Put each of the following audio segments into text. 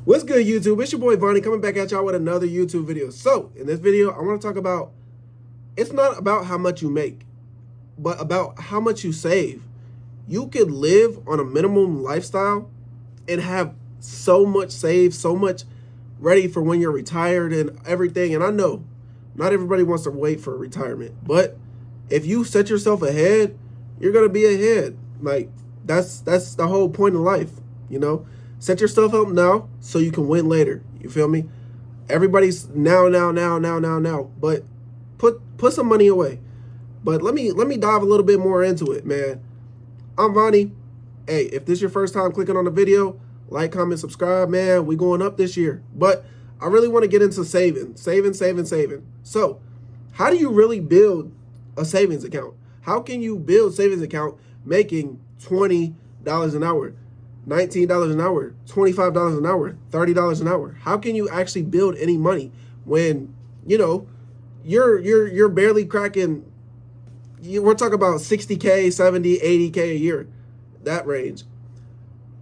What's good, YouTube? It's your boy Vonnie coming back at y'all with another YouTube video. So, in this video, I want to talk about, it's not about how much you make, but about how much you save. You could live on a minimum lifestyle and have so much saved, so much ready for when you're retired and everything. And I know not everybody wants to wait for retirement, but if you set yourself ahead, you're going to be ahead. Like, that's the whole point of life, you know? Set yourself up now so you can win later. You feel me? Everybody's now. But put some money away. But let me dive a little bit more into it, man. I'm Vonnie. Hey, if this is your first time clicking on the video, like, comment, subscribe, man. We going up this year. But I really want to get into saving. So, how do you really build a savings account? How can you build savings account making $20 an hour? $19 an hour, $25 an hour, $30 an hour. How can you actually build any money when, you know, you're barely cracking, we're talking about 60K, 70, 80K a year, that range.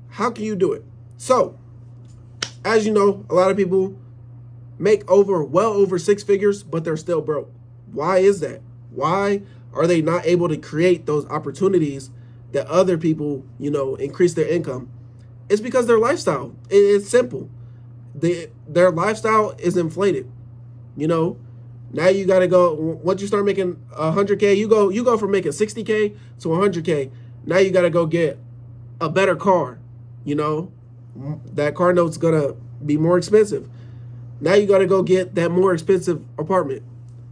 How can you do it? So, as you know, a lot of people make well over six figures, but they're still broke. Why is that? Why are they not able to create those opportunities that other people, you know, increase their income? It's because their lifestyle. It's simple. Their lifestyle is inflated. You know, now you got to go. Once you start making 100K, you go from making 60K to 100K. Now you got to go get a better car. You know, that car note's gonna be more expensive. Now you got to go get that more expensive apartment.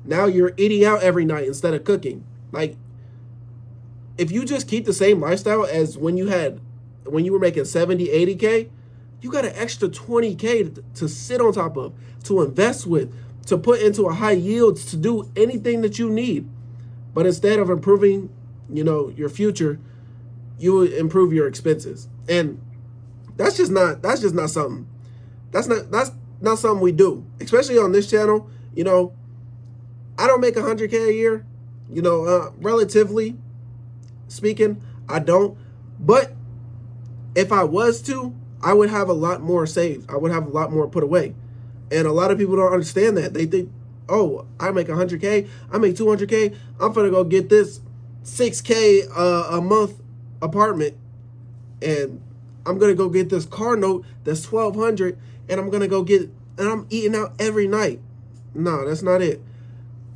Now you're eating out every night instead of cooking. Like, if you just keep the same lifestyle as when you were making 70, 80K, you got an extra 20K to sit on top of, to invest with, to put into a high yields, to do anything that you need. But instead of improving, you know, your future, you would improve your expenses. And that's not something we do, especially on this channel. You know, I don't make 100K a year, you know, relatively speaking, I don't. But if I was to, I would have a lot more saved. I would have a lot more put away. And a lot of people don't understand that. They think, oh, I make 100K, I make 200K, I'm gonna go get this 6K a month apartment, and I'm gonna go get this car note that's 1,200, and I'm eating out every night. No, that's not it.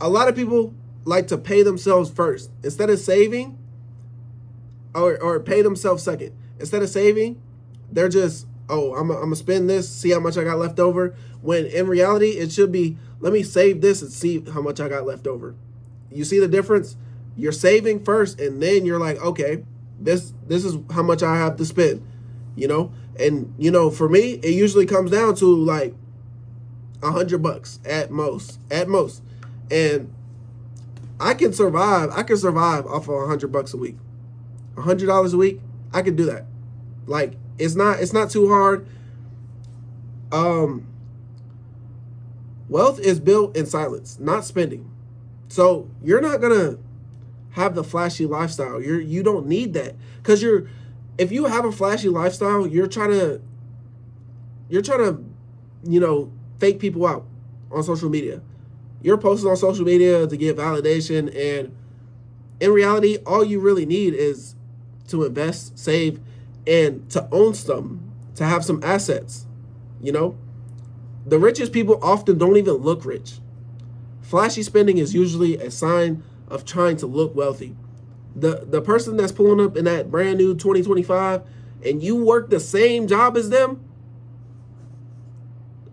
A lot of people like to pay themselves first instead of saving, or pay themselves second. Instead of saving, they're just, oh, I'm gonna spend this, see how much I got left over. When in reality, it should be, let me save this and see how much I got left over. You see the difference? You're saving first, and then you're like, okay, this is how much I have to spend, you know? And, you know, for me, it usually comes down to like $100 at most. And I can survive off of $100 a week. $100 a week, I could do that. Like, it's not too hard. Wealth is built in silence, not spending. So you're not gonna have the flashy lifestyle. You don't need that, because if you have a flashy lifestyle, you're trying to, you know, fake people out on social media. You're posting on social media to get validation, and in reality, all you really need is to invest, save, and to own something, to have some assets. You know, the richest people often don't even look rich. Flashy spending is usually a sign of trying to look wealthy. The person that's pulling up in that brand new 2025 and you work the same job as them,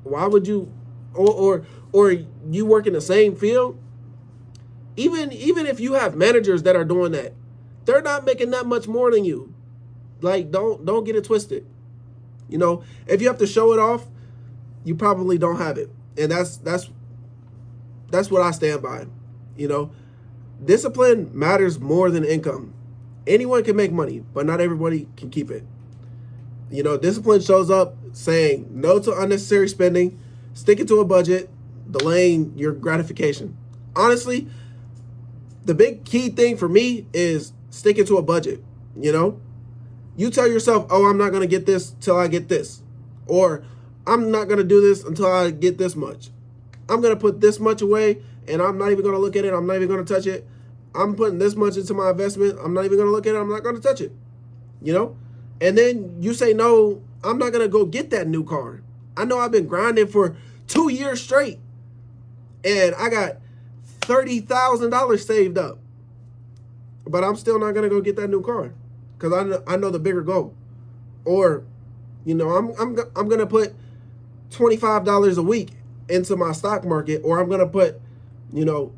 why would you, or you work in the same field, even if you have managers that are doing that, they're not making that much more than you. Like, don't get it twisted. You know, if you have to show it off, you probably don't have it. And that's what I stand by. You know, discipline matters more than income. Anyone can make money, but not everybody can keep it. You know, discipline shows up saying no to unnecessary spending, sticking to a budget, delaying your gratification. Honestly, the big key thing for me is sticking to a budget. You know, you tell yourself, oh, I'm not going to get this till I get this. Or I'm not going to do this until I get this much. I'm going to put this much away, and I'm not even going to look at it. I'm not even going to touch it. I'm putting this much into my investment. I'm not even going to look at it. I'm not going to touch it. You know? And then you say, no, I'm not going to go get that new car. I know I've been grinding for 2 years straight, and I got $30,000 saved up. But I'm still not going to go get that new car because I know the bigger goal. Or, you know, I'm going to put $25 a week into my stock market, or I'm going to put, you know,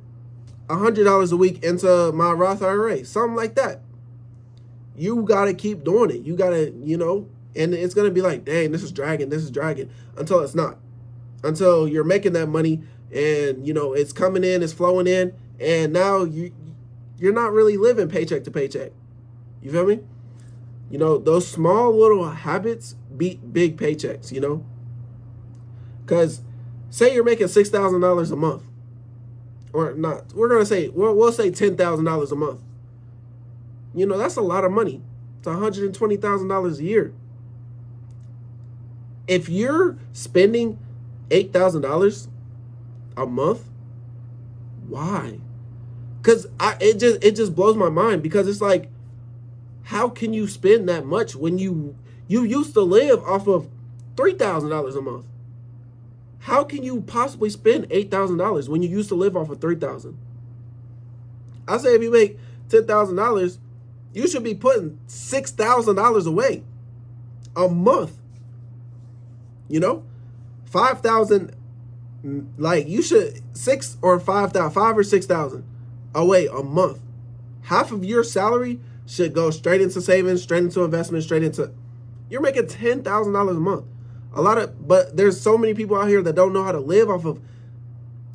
$100 a week into my Roth IRA, something like that. You got to keep doing it. You got to, you know, and it's going to be like, dang, this is dragging until it's not. Until you're making that money and, you know, it's coming in, it's flowing in, and now you're not really living paycheck to paycheck. You feel me? You know, those small little habits beat big paychecks, you know? Because say you're making $6,000 a month, or not, we're going to say, we'll say $10,000 a month. You know, that's a lot of money. It's $120,000 a year. If you're spending $8,000 a month, why? Because it just blows my mind, because it's like, how can you spend that much when you used to live off of $3,000 a month? How can you possibly spend $8,000 when you used to live off of $3,000? I say if you make $10,000, you should be putting $6,000 away a month. You know, 5,000, like you should 6 or 5,000, 5 or 6,000 away a month. Half of your salary should go straight into savings, straight into investment, straight into. You're making $10,000 a month. But there's so many people out here that don't know how to live off of.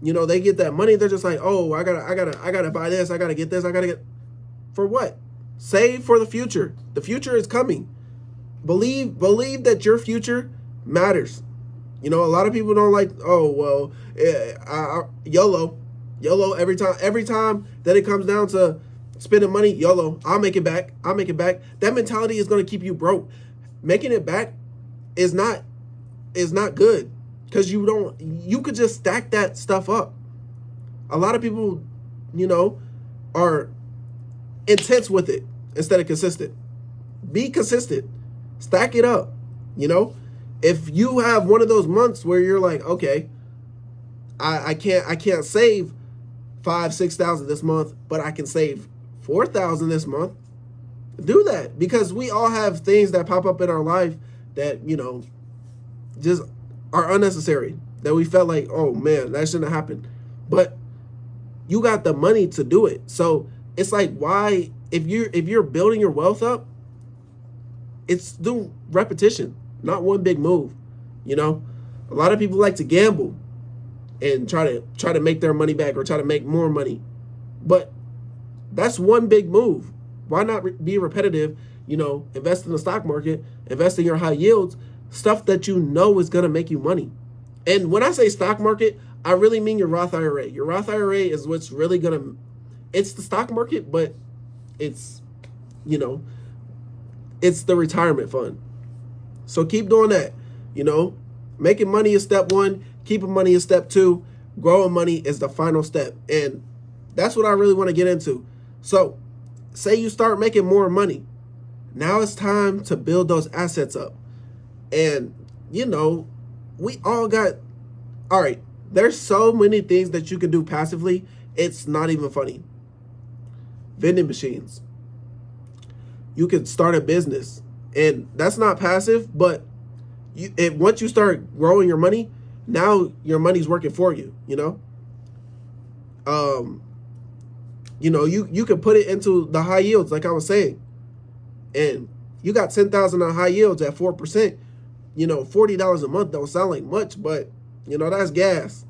You know, they get that money, they're just like, oh, I gotta buy this, I gotta get this, I gotta get. For what? Save for the future. The future is coming. Believe that your future matters. You know, a lot of people don't like, oh, well, YOLO. YOLO every time that it comes down to spending money, YOLO, I'll make it back. That mentality is going to keep you broke. Making it back is not good, because you could just stack that stuff up. A lot of people, you know, are intense with it instead of consistent. Be consistent. Stack it up, you know? If you have one of those months where you're like, okay, I can't save 5,000-6,000 this month, but I can save 4,000 this month. Do that, because we all have things that pop up in our life that, you know, just are unnecessary, that we felt like, oh man, that shouldn't have happened. But you got the money to do it. So it's like, why, if you're building your wealth up, it's through repetition, not one big move. You know, a lot of people like to gamble and try to make their money back, or try to make more money. But that's one big move. Why not be repetitive? You know, invest in the stock market, invest in your high yields, stuff that you know is going to make you money. And when I say stock market, I really mean your Roth IRA. Your Roth IRA is what's really going to, it's the stock market, but it's, you know, it's the retirement fund. So keep doing that. You know, making money is step one. Keeping money is step two. Growing money is the final step. And that's what I really want to get into. So say you start making more money. Now it's time to build those assets up. And, you know, we all got, all right, there's so many things that you can do passively. It's not even funny. Vending machines. You can start a business, and that's not passive, but once you start growing your money, now your money's working for you, you know? You know, you can put it into the high yields, like I was saying, and you got 10,000 on high yields at 4%. You know, $40 a month don't sound like much, but you know, that's gas.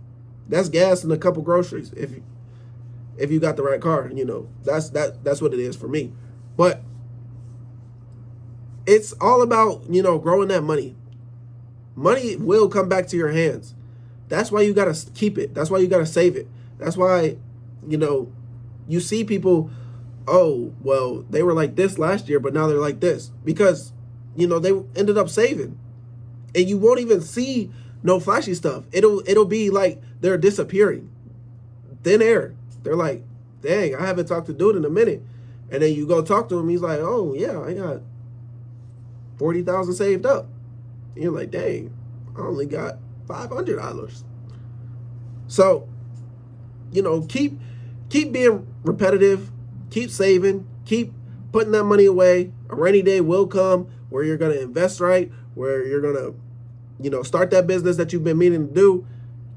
That's gas and a couple groceries if you got the right car. You know, that's what it is for me. But it's all about, you know, growing that money. Money will come back to your hands. That's why you got to keep it. That's why you got to save it. That's why, you know, you see people, oh, well, they were like this last year, but now they're like this, because, you know, they ended up saving. And you won't even see no flashy stuff. It'll be like they're disappearing. Thin air. They're like, dang, I haven't talked to dude in a minute. And then you go talk to him, he's like, oh yeah, I got 40,000 saved up. And you're like, dang, I only got $500. So, keep being repetitive, keep saving, keep putting that money away. A rainy day will come where you're going to invest right, where you're going to, start that business that you've been meaning to do,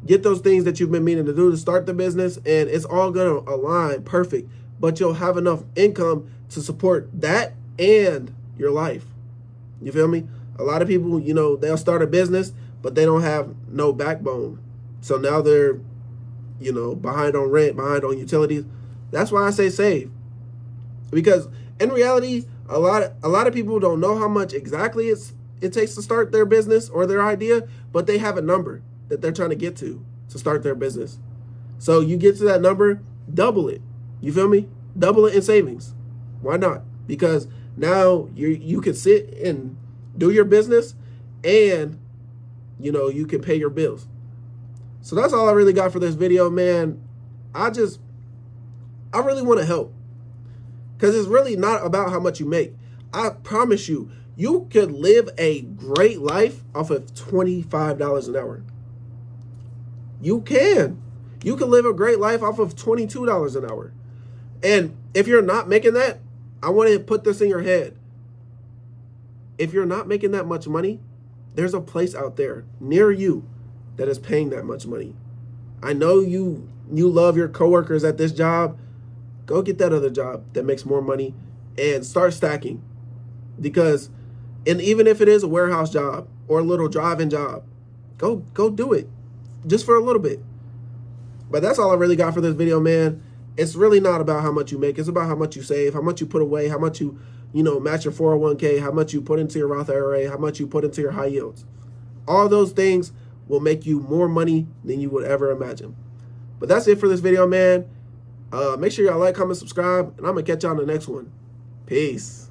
get those things that you've been meaning to do to start the business, and it's all going to align perfect. But you'll have enough income to support that and your life. You feel me? A lot of people, they'll start a business, but they don't have no backbone. So now they're, behind on rent, behind on utilities. That's why I say save. Because in reality, a lot of people don't know how much exactly it takes to start their business or their idea, but they have a number that they're trying to get to start their business. So you get to that number, double it. You feel me? Double it in savings. Why not? Because now you can sit and do your business and, you can pay your bills. So that's all I really got for this video, man. I really want to help. Because it's really not about how much you make. I promise you, you could live a great life off of $25 an hour. You can. You can live a great life off of $22 an hour. And if you're not making that, I want to put this in your head. If you're not making that much money, there's a place out there near you that is paying that much money. I know you love your coworkers at this job. Go get that other job that makes more money and start stacking. And even if it is a warehouse job or a little driving job, go do it just for a little bit. But that's all I really got for this video, man. It's really not about how much you make. It's about how much you save, how much you put away, how much you match your 401k, how much you put into your Roth IRA, how much you put into your high yields. All those things will make you more money than you would ever imagine. But that's it for this video, man. Make sure y'all like, comment, subscribe, and I'm going to catch y'all on the next one. Peace.